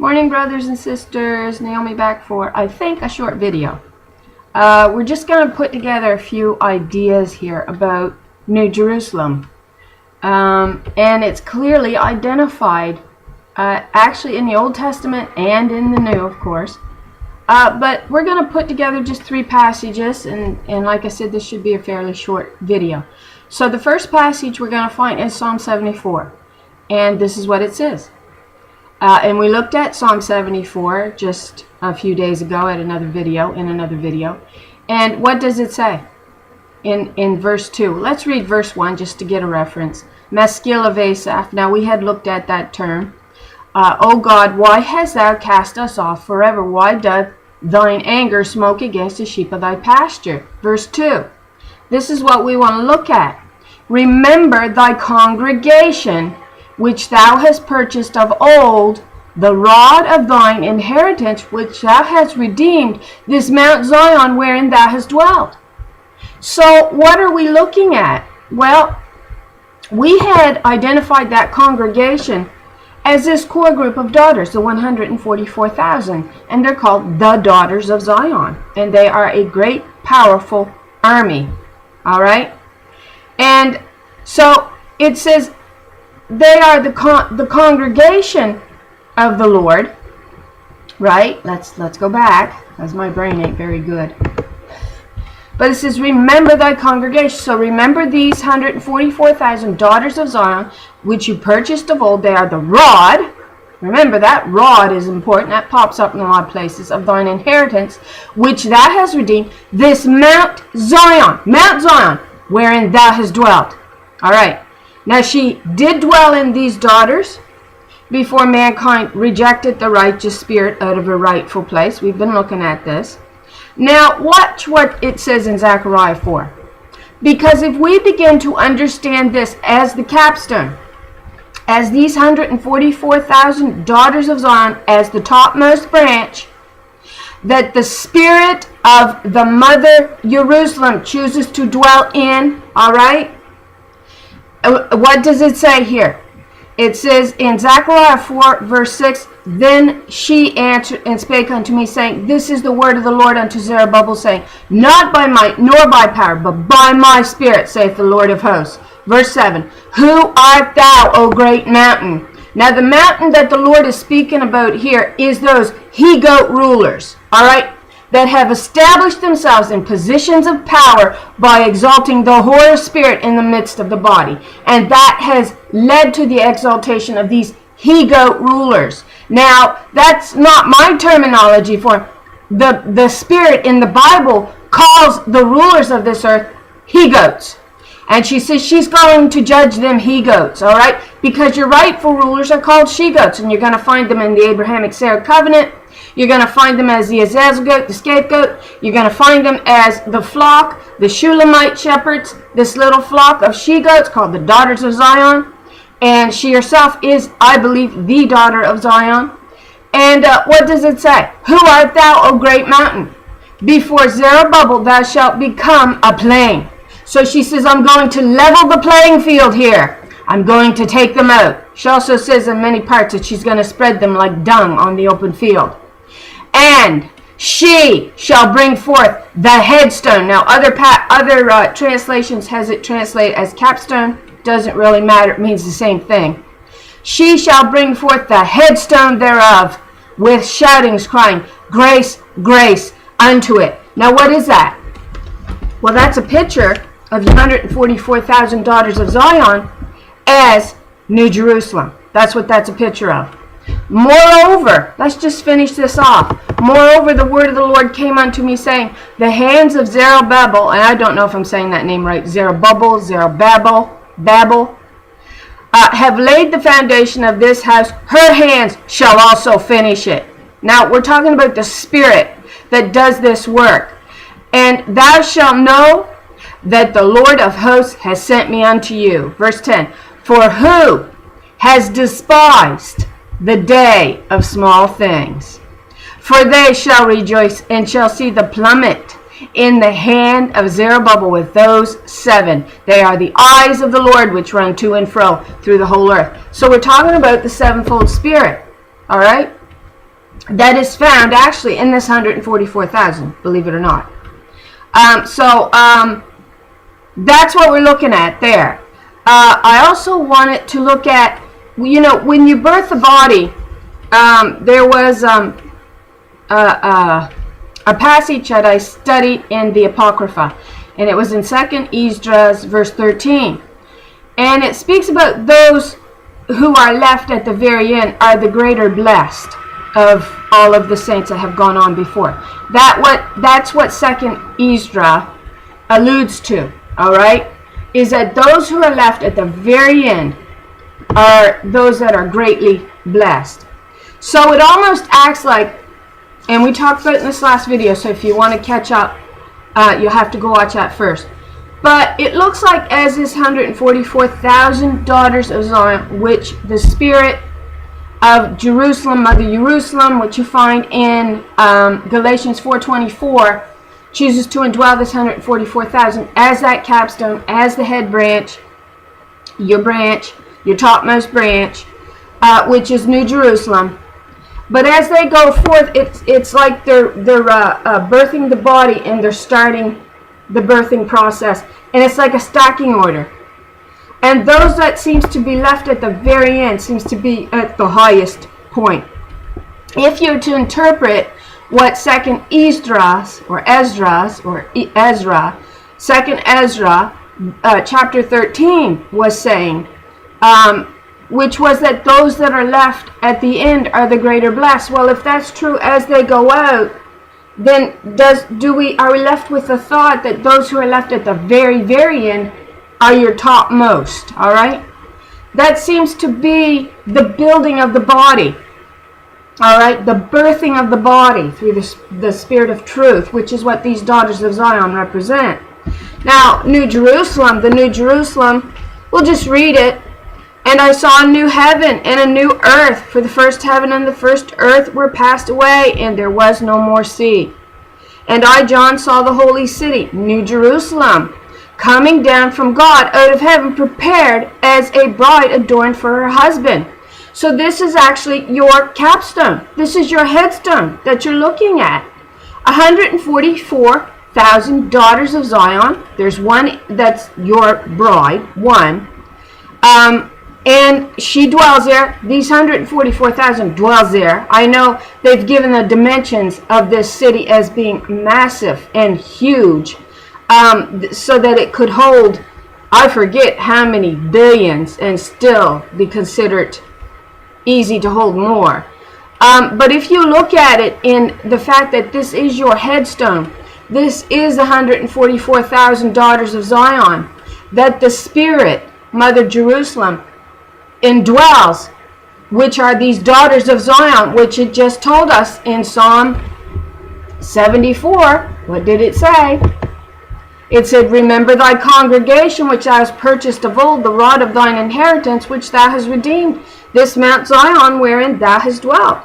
Morning, brothers and sisters. Naomi back for, I think, a short video. We're just going to put together a few ideas here about New Jerusalem. And it's clearly identified, actually in the Old Testament and in the New, of course. But we're going to put together just 3 passages, and like I said, this should be a fairly short video. So the first passage we're going to find is Psalm 74. And this is what it says. And we looked at Psalm 74 just a few days ago in another video. And what does it say in verse 2? Let's read verse 1 just to get a reference. Maskil of Asaph. Now we had looked at that term. O God, why hast thou cast us off forever? Why doth thine anger smoke against the sheep of thy pasture? Verse 2. This is what we want to look at. Remember thy congregation, which thou hast purchased of old, the rod of thine inheritance, which thou hast redeemed, this Mount Zion wherein thou hast dwelt. So what are we looking at? Well, we had identified that congregation as this core group of daughters, the 144,000, and they're called the Daughters of Zion, and they are a great, powerful army. All right? And so it says they are the congregation of the Lord, right? Let's go back, as my brain ain't very good. But it says, remember thy congregation. So remember these 144,000 daughters of Zion, which you purchased of old. They are the rod. Remember, that rod is important. That pops up in a lot of places. Of thine inheritance, which thou hast redeemed, this Mount Zion, wherein thou hast dwelt. All right. Now she did dwell in these daughters before mankind rejected the righteous spirit out of her rightful place. We've been looking at this. Now watch what it says in Zechariah 4. Because if we begin to understand this as the capstone, as these 144,000 daughters of Zion, as the topmost branch, that the spirit of the mother Jerusalem chooses to dwell in, all right? What does it say here? It says in Zechariah 4 verse 6, then she answered and spake unto me, saying, this is the word of the Lord unto Zerubbabel, saying, not by might nor by power, but by my spirit, saith the Lord of hosts. Verse 7, who art thou, O great mountain? Now the mountain that the Lord is speaking about here is those he-goat rulers, all right, that have established themselves in positions of power by exalting the whore spirit in the midst of the body. And that has led to the exaltation of these he-goat rulers. Now, that's not my terminology for the spirit in the Bible calls the rulers of this earth he-goats. And she says she's going to judge them he-goats, all right? Because your rightful rulers are called she-goats, and you're going to find them in the Abrahamic Sarah covenant. You're going to find them as the Azazel goat, the scapegoat. You're going to find them as the flock, the Shulamite shepherds, this little flock of she-goats called the Daughters of Zion. And she herself is, I believe, the daughter of Zion. And what does it say? Who art thou, O great mountain? Before Zerubbabel thou shalt become a plain. So she says, I'm going to level the playing field here. I'm going to take them out. She also says in many parts that she's going to spread them like dung on the open field. And she shall bring forth the headstone. Now, other translations has it translated as capstone. Doesn't really matter. It means the same thing. She shall bring forth the headstone thereof with shoutings, crying, grace, grace unto it. Now, what is that? Well, that's a picture of the 144,000 daughters of Zion as New Jerusalem. That's what that's a picture of. Moreover, let's just finish this off. Moreover, the word of the Lord came unto me, saying, the hands of Zerubbabel, and I don't know if I'm saying that name right, Babel, have laid the foundation of this house. Her hands shall also finish it. Now, we're talking about the Spirit that does this work. And thou shalt know that the Lord of hosts has sent me unto you. Verse 10, for who has despised the day of small things? For they shall rejoice and shall see the plummet in the hand of Zerubbabel with those 7. They are the eyes of the Lord which run to and fro through the whole earth. So we're talking about the sevenfold Spirit. All right? that is found actually in this 144,000, believe it or not. That's what we're looking at there. I also wanted to look at, when you birth the body, there was a passage that I studied in the Apocrypha, and it was in 2nd Esdras verse 13. And it speaks about those who are left at the very end are the greater blessed of all of the saints that have gone on before. That's what 2nd Esdras alludes to, all right, is that those who are left at the very end are those that are greatly blessed. So it almost acts like, and we talked about it in this last video, so if you want to catch up, you'll have to go watch that first. But it looks like as this 144,000 daughters of Zion, which the spirit of Jerusalem, Mother Jerusalem, which you find in Galatians 4:24, chooses to indwell this 144,000 as that capstone, as the head branch, your topmost branch, which is New Jerusalem. But as they go forth, it's like they're birthing the body, and they're starting the birthing process, and it's like a stacking order. And those that seems to be left at the very end seems to be at the highest point. If you're to interpret what 2nd Esdras, 2nd Ezra, chapter 13 was saying, which was that those that are left at the end are the greater blessed. Well, if that's true as they go out, then are we left with the thought that those who are left at the very, very end are your topmost, all right? That seems to be the building of the body, all right? The birthing of the body through the Spirit of truth, which is what these daughters of Zion represent. Now, New Jerusalem, the New Jerusalem, we'll just read it. And I saw a new heaven and a new earth, for the first heaven and the first earth were passed away, and there was no more sea. And I, John, saw the holy city, New Jerusalem, coming down from God out of heaven, prepared as a bride adorned for her husband. So this is actually your capstone. This is your headstone that you're looking at. 144,000 daughters of Zion. There's one that's your bride, one. And she dwells there. These 144,000 dwells there. I know they've given the dimensions of this city as being massive and huge, so that it could hold, I forget how many billions, and still be considered easy to hold more. But if you look at it in the fact that this is your headstone, this is 144,000 daughters of Zion, that the Spirit, Mother Jerusalem, indwells, which are these daughters of Zion, which it just told us in Psalm 74. What did it say? It said, remember thy congregation, which thou hast purchased of old, the rod of thine inheritance, which thou hast redeemed, this Mount Zion, wherein thou hast dwelt.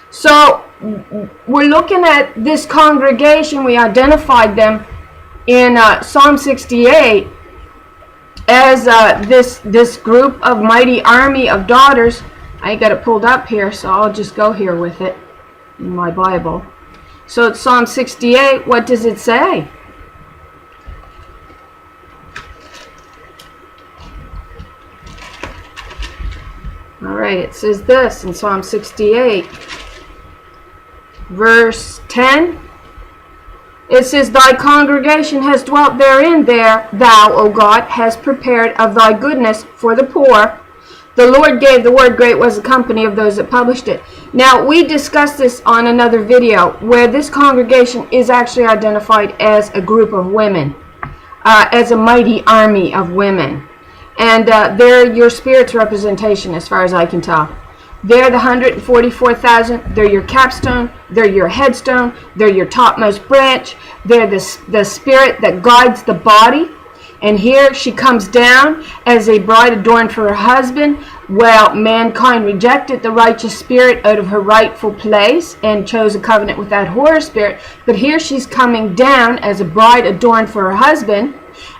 So we're looking at this congregation. We identified them in Psalm 68 as this group of mighty army of daughters. I got it pulled up here, so I'll just go here with it in my Bible. So it's Psalm 68. What does it say? All right, it says this in Psalm 68, verse 10. It says, thy congregation has dwelt therein, thou, O God, hast prepared of thy goodness for the poor. The Lord gave the word, great was the company of those that published it. Now, we discussed this on another video, where this congregation is actually identified as a group of women, as a mighty army of women. And they're your spirit's representation, as far as I can tell. They're the 144,000. They're your capstone. They're your headstone. They're your topmost branch. They're the spirit that guides the body. And here she comes down as a bride adorned for her husband. Well, mankind rejected the righteous spirit out of her rightful place and chose a covenant with that whore spirit. But here she's coming down as a bride adorned for her husband.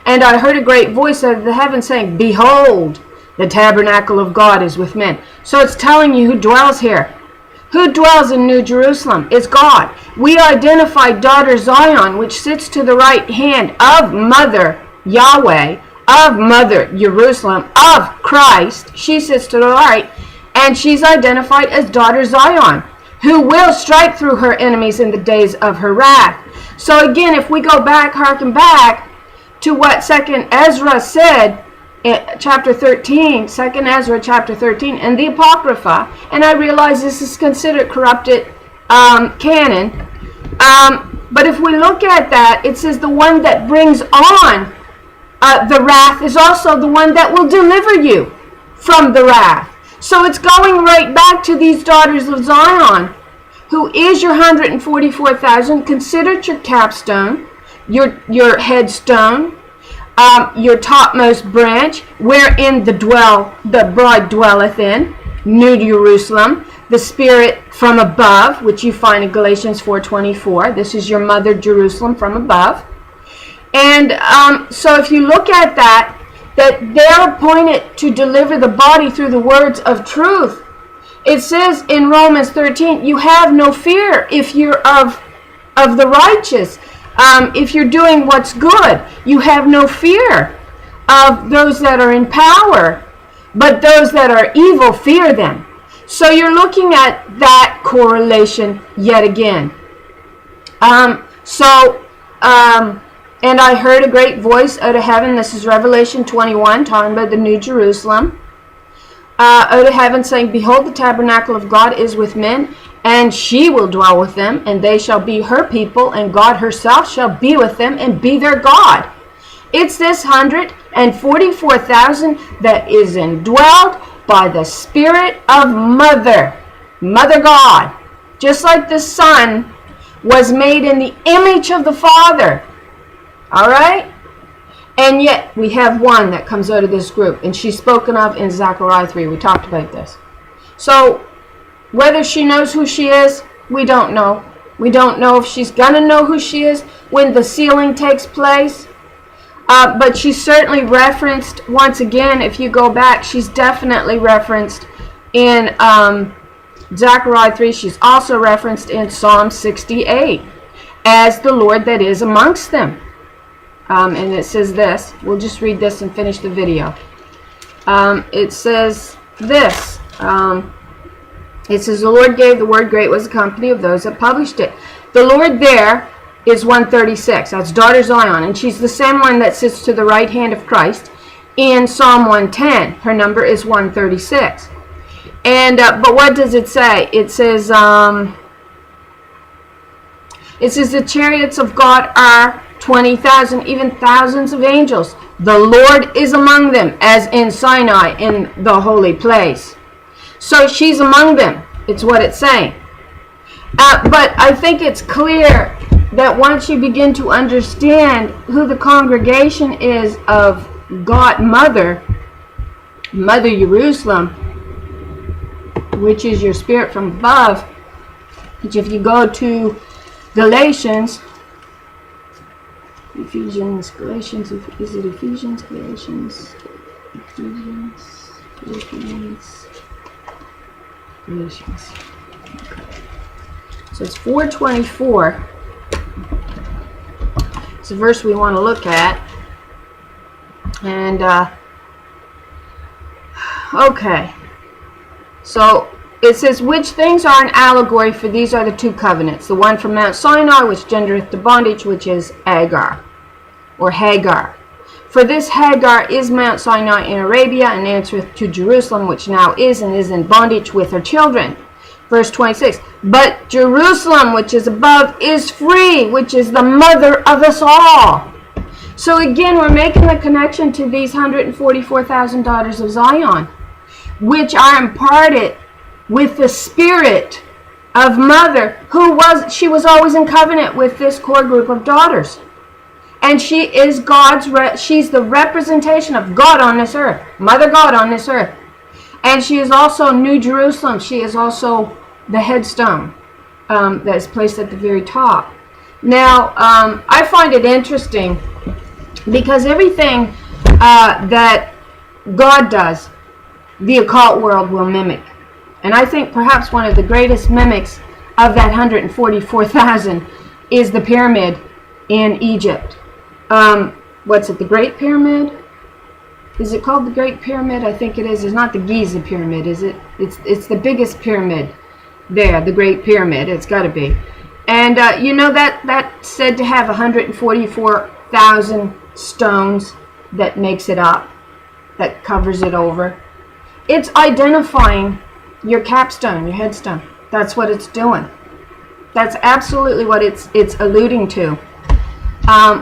And I heard a great voice out of the heaven saying, behold, the tabernacle of God is with men. So it's telling you who dwells here. Who dwells in New Jerusalem? It's God. We identify daughter Zion, which sits to the right hand of Mother Yahweh, of Mother Jerusalem, of Christ. She sits to the right, and she's identified as daughter Zion, who will strike through her enemies in the days of her wrath. So again, if we go back, harken back to what 2nd Ezra said, chapter 13, 2nd Ezra chapter 13, and the Apocrypha, and I realize this is considered corrupted canon, but if we look at that, it says the one that brings on the wrath is also the one that will deliver you from the wrath. So it's going right back to these daughters of Zion, who is your 144,000, considered your capstone, your headstone, your topmost branch, wherein the bride dwelleth in, New Jerusalem, the Spirit from above, which you find in Galatians 4:24. This is your mother Jerusalem from above. And so if you look at that they're appointed to deliver the body through the words of truth. It says in Romans 13, you have no fear if you're of the righteous. If you're doing what's good, you have no fear of those that are in power, but those that are evil fear them. So you're looking at that correlation yet again. And I heard a great voice out of heaven. This is Revelation 21, talking about the New Jerusalem. Out of heaven saying, behold, the tabernacle of God is with men, and she will dwell with them, and they shall be her people, and God herself shall be with them and be their God. It's this 144,000 that is indwelled by the Spirit of Mother God. Just like the Son was made in the image of the Father. Alright? And yet we have one that comes out of this group, and she's spoken of in Zechariah 3. We talked about this. So whether she knows who she is, we don't know. We don't know if she's going to know who she is when the sealing takes place. But she's certainly referenced, once again, if you go back, she's definitely referenced in Zechariah 3. She's also referenced in Psalm 68 as the Lord that is amongst them. And it says this. We'll just read this and finish the video. It says this. It says, the Lord gave the word, great was the company of those that published it. The Lord there is 136. That's daughter Zion. And she's the same one that sits to the right hand of Christ in Psalm 110. Her number is 136. And but what does it say? It says, the chariots of God are 20,000, even thousands of angels. The Lord is among them, as in Sinai, in the holy place. So she's among them. It's what it's saying. But I think it's clear that once you begin to understand who the congregation is of God, Mother Jerusalem, which is your Spirit from above, which if you go to Galatians, is it Ephesians, Galatians? Okay. So it's 4:24. It's a verse we want to look at. And, okay. So it says, which things are an allegory, for these are the two covenants. The one from Mount Sinai, which gendereth to bondage, which is Hagar. For this Hagar is Mount Sinai in Arabia, and answereth to Jerusalem, which now is and is in bondage with her children. Verse 26, but Jerusalem, which is above, is free, which is the mother of us all. So again, we're making the connection to these 144,000 daughters of Zion, which are imparted with the Spirit of Mother, she was always in covenant with this core group of daughters. And she is she's the representation of God on this earth, Mother God on this earth. And she is also New Jerusalem. She is also the headstone that is placed at the very top. Now, I find it interesting because everything that God does, the occult world will mimic. And I think perhaps one of the greatest mimics of that 144,000 is the pyramid in Egypt. What's it, the Great Pyramid? Is it called the Great Pyramid? I think it is. It's not the Giza Pyramid, is it? It's the biggest pyramid there, the Great Pyramid. It's got to be. And you know that's said to have 144,000 stones that makes it up, that covers it over. It's identifying your capstone, your headstone. That's what it's doing. That's absolutely what it's alluding to,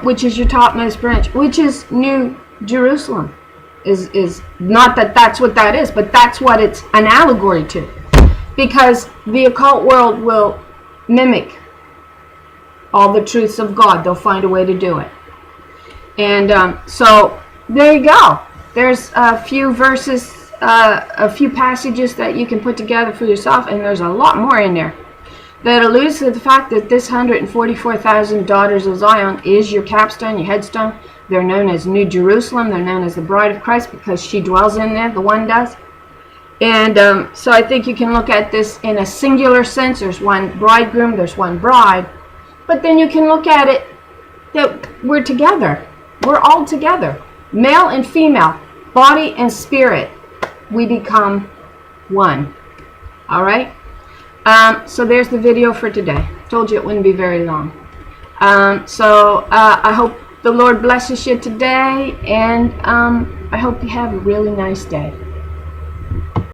which is your topmost branch, which is New Jerusalem. Is not that that's what that is, but that's what it's an allegory to, because the occult world will mimic all the truths of God. They'll find a way to do it. And so there you go. There's a few verses, a few passages that you can put together for yourself, and there's a lot more in there that alludes to the fact that this 144,000 daughters of Zion is your capstone, your headstone. They're known as New Jerusalem. They're known as the bride of Christ because she dwells in there, the one does. And so I think you can look at this in a singular sense. There's one bridegroom, there's one bride. But then you can look at it that we're together. We're all together. Male and female, body and spirit. We become one. All right? So there's the video for today. Told you it wouldn't be very long. I hope the Lord blesses you today, and I hope you have a really nice day.